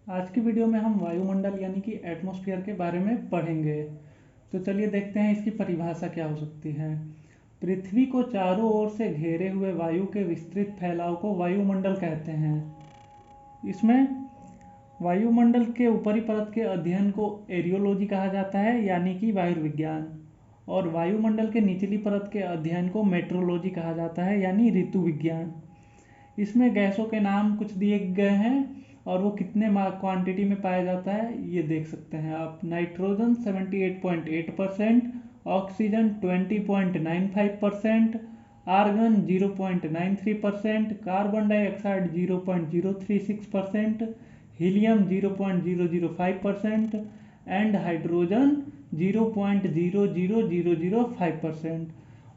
आज की वीडियो में हम वायुमंडल यानी कि एटमॉस्फेयर के बारे में पढ़ेंगे। तो चलिए देखते हैं इसकी परिभाषा क्या हो सकती है। पृथ्वी को चारों ओर से घेरे हुए वायु के विस्तृत फैलाव को वायुमंडल कहते हैं। इसमें वायुमंडल के ऊपरी परत के अध्ययन को एरियोलॉजी कहा जाता है यानी कि वायुविज्ञान, और वायुमंडल के निचली परत के अध्ययन को मेट्रोलॉजी कहा जाता है यानी ऋतु विज्ञान। इसमें गैसों के नाम कुछ दिए गए हैं और वो कितने क्वांटिटी में पाया जाता है ये देख सकते हैं आप। Nitrogen 78.8%, oxygen 20.95%, argon 0.93%, carbon dioxide 0.036%, helium 0.005% and hydrogen 0.00005%।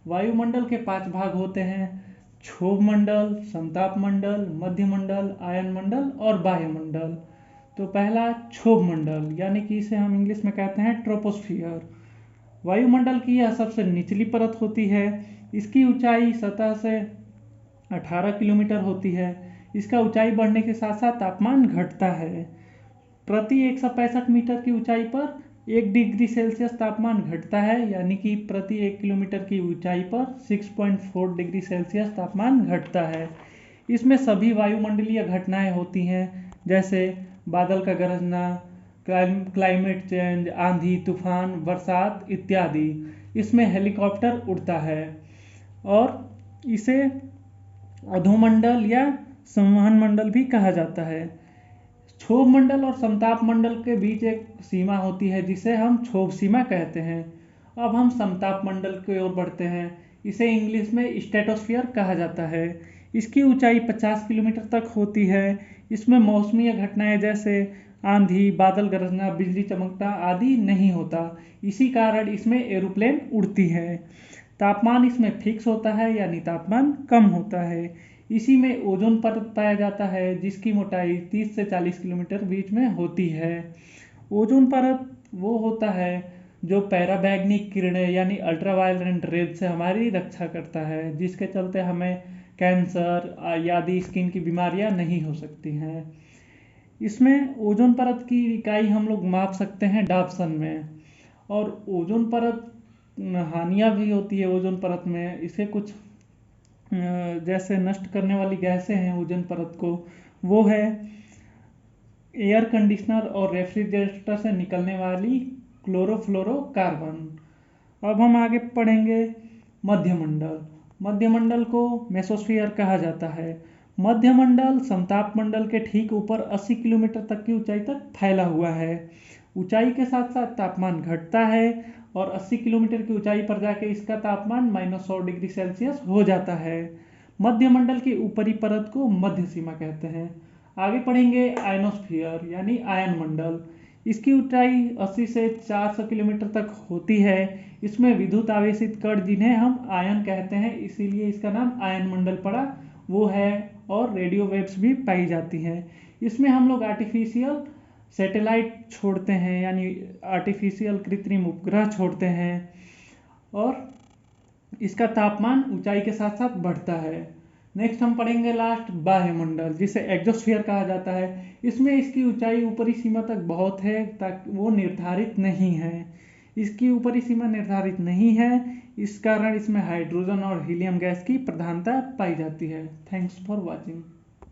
वायुमंडल के 5 भाग होते हैं: क्षोभ मंडल, समताप मंडल, मध्य मंडल, आयन मंडल और वायुमंडल। तो पहला क्षोभ मंडल यानी कि इसे हम इंग्लिश में कहते हैं ट्रोपोस्फियर। वायुमंडल की यह सबसे निचली परत होती है। इसकी ऊंचाई सतह से 18 किलोमीटर होती है। इसका ऊंचाई बढ़ने के साथ साथ तापमान घटता है। प्रति 165 मीटर की ऊंचाई पर 1 डिग्री सेल्सियस तापमान घटता है, यानी कि प्रति 1 किलोमीटर की ऊंचाई पर 6.4 डिग्री सेल्सियस तापमान घटता है। इसमें सभी वायुमंडलीय घटनाएं होती हैं, जैसे बादल का गरजना, क्लाइमेट चेंज, आंधी, तूफान, बरसात इत्यादि। इसमें हेलीकॉप्टर उड़ता है और इसे अधोमंडल या संवहन मंडल भी कहा जाता है। क्षोभ मंडल और समताप मंडल के बीच एक सीमा होती है जिसे हम क्षोभ सीमा कहते हैं। अब हम समताप मंडल की ओर बढ़ते हैं। इसे इंग्लिश में स्ट्रेटोस्फीयर कहा जाता है। इसकी ऊंचाई 50 किलोमीटर तक होती है। इसमें मौसमी घटनाएं जैसे आंधी, बादल गरजना, बिजली चमकना आदि नहीं होता। इसी कारण इसमें एरोप्लेन उड़ती है। तापमान इसमें फिक्स होता है यानी तापमान कम होता है। इसी में ओजोन परत पाया जाता है जिसकी मोटाई 30 से 40 किलोमीटर बीच में होती है। ओजोन परत वो होता है जो पैराबैग्निक किरणें यानी अल्ट्रावायलेट रेज से हमारी रक्षा करता है, जिसके चलते हमें कैंसर आदि स्किन की बीमारियां नहीं हो सकती हैं। इसमें ओजोन परत की इकाई हम लोग माप सकते हैं डाप्सन में। और ओजोन परत हानियां भी होती है ओजोन परत में। इसे कुछ जैसे नष्ट करने वाली गैसें हैं ओजोन परत को, वो है एयर कंडीशनर और रेफ्रिजरेटर से निकलने वाली क्लोरोफ्लोरोकार्बन। अब हम आगे पढ़ेंगे मध्यमंडल। मध्यमंडल को मेसोस्फीयर कहा जाता है। मध्यमंडल समताप मंडल के ठीक ऊपर 80 किलोमीटर तक की ऊंचाई तक फैला हुआ है। ऊंचाई के साथ साथ तापमान घटता है और 80 किलोमीटर की ऊंचाई पर जाके इसका तापमान -100 डिग्री सेल्सियस हो जाता है। मध्यमंडल की ऊपरी परत को मध्य सीमा कहते हैं। आगे पढ़ेंगे आयनोस्फीयर यानी आयन मंडल। इसकी ऊंचाई 80 से 400 किलोमीटर तक होती है। इसमें विद्युत आवेशित कण जिन्हें हम आयन कहते हैं, इसीलिए इसका नाम आयन मंडल पड़ा, वो है। और रेडियो वेव्स भी पाई जाती हैं। इसमें हम लोग आर्टिफिशियल सैटेलाइट छोड़ते हैं यानी आर्टिफिशियल कृत्रिम उपग्रह छोड़ते हैं और इसका तापमान ऊंचाई के साथ साथ बढ़ता है। नेक्स्ट हम पढ़ेंगे लास्ट वायुमंडल, जिसे एक्सोस्फीयर कहा जाता है। इसमें इसकी ऊंचाई ऊपरी सीमा तक बहुत है, ताकि वो निर्धारित नहीं है। इसकी ऊपरी सीमा निर्धारित नहीं है, इस कारण इसमें हाइड्रोजन और हीलियम गैस की प्रधानता पाई जाती है। Thanks for watching.